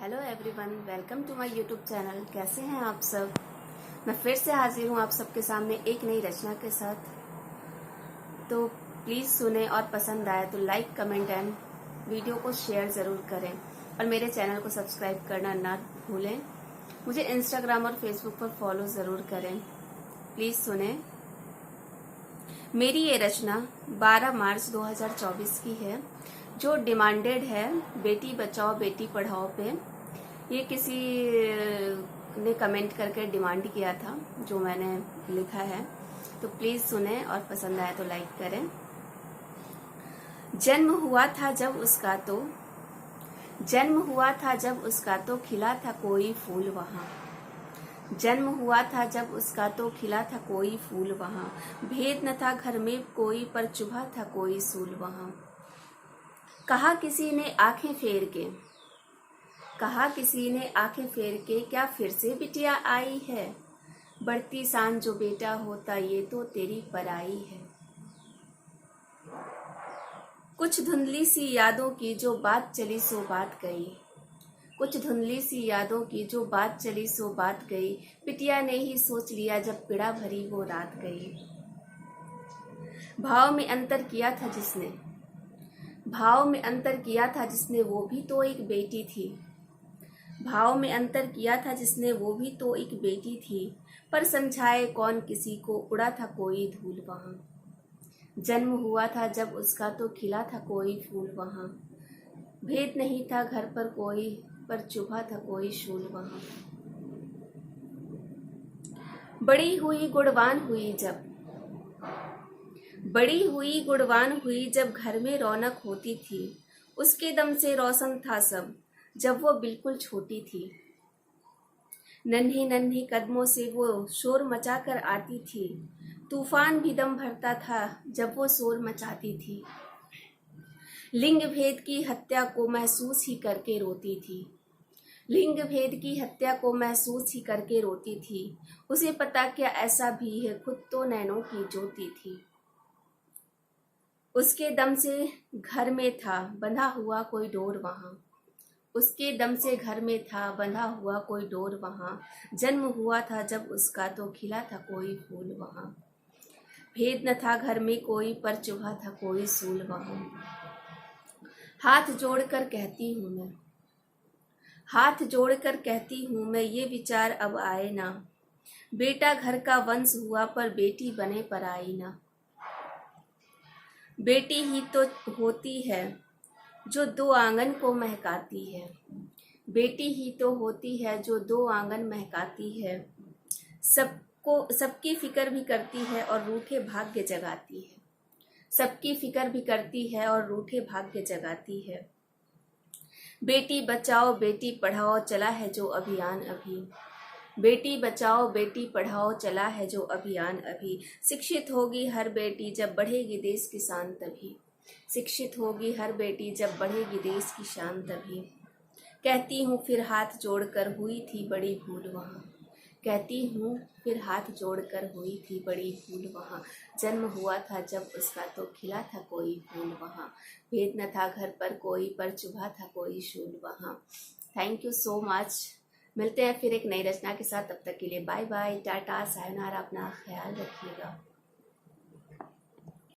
Hello everyone, welcome to my YouTube channel. कैसे हैं आप सब? मैं फिर से हाजिर हूं आप सबके सामने एक नई रचना के साथ। तो प्लीज़ सुने और पसंद आए तो लाइक, कमेंट एंड वीडियो को शेयर ज़रूर करें और मेरे चैनल को सब्सक्राइब करना ना भूलें। मुझे इंस्टाग्राम और फेसबुक पर फॉलो ज़रूर करें। प्लीज़ सुने। मेरी ये रचना 12 मार्च 2024 की है, जो डिमांडेड है बेटी बचाओ बेटी पढ़ाओ पे। ये किसी ने कमेंट करके डिमांड किया था, जो मैंने लिखा है। तो प्लीज़ सुने और पसंद आए तो लाइक करें। जन्म हुआ था जब उसका तो खिला था कोई फूल वहाँ। जन्म हुआ था जब उसका तो खिला था कोई फूल वहाँ। भेद न था घर में कोई पर चुभा था कोई सूल वहाँ। कहा किसी ने आंखें फेर के क्या फिर से बिटिया आई है। बढ़ती शान जो बेटा होता ये तो तेरी पराई है। कुछ धुंधली सी यादों की जो बात चली सो बात गई। बिटिया ने ही सोच लिया जब पीड़ा भरी वो रात गई। भाव में अंतर किया था जिसने वो भी तो एक बेटी थी। पर समझाए कौन किसी को, उड़ा था कोई धूल वहाँ। जन्म हुआ था जब उसका तो खिला था कोई फूल वहाँ। भेद नहीं था घर पर कोई पर चुभा था कोई शूल वहाँ। बड़ी हुई गुणवान हुई जब घर में रौनक होती थी। उसके दम से रोशन था सब जब वो बिल्कुल छोटी थी। नन्हे नन्हे कदमों से वो शोर मचा कर आती थी। तूफान भी दम भरता था जब वो शोर मचाती थी। लिंग भेद की हत्या को महसूस ही करके रोती थी। उसे पता क्या ऐसा भी है, खुद तो नैनों की ज्योति थी। उसके दम से घर में था बंधा हुआ कोई डोर वहाँ। जन्म हुआ था जब उसका तो खिला था कोई फूल वहाँ। भेद न था घर में कोई पर चुभा था कोई सूल वहाँ। हाथ जोड़कर कहती हूँ मैं ये विचार अब आए ना। बेटा घर का वंश हुआ पर बेटी बने पराई ना। बेटी ही तो होती है जो दो आंगन को महकाती है। सबकी फिक्र भी करती है और रूठे भाग्य जगाती है। बेटी बचाओ बेटी पढ़ाओ चला है जो अभियान अभी। शिक्षित होगी हर बेटी जब बढ़ेगी देश की शान तभी। कहती हूँ फिर हाथ जोड़कर हुई थी बड़ी भूल वहाँ। जन्म हुआ था जब उसका तो खिला था कोई फूल वहाँ। भेद न था घर पर कोई पर चुभा था कोई शूल वहाँ। Thank you so much. मिलते हैं फिर एक नई रचना के साथ। तब तक के लिए बाय बाय, टाटा, सायोनारा। अपना ख्याल रखिएगा।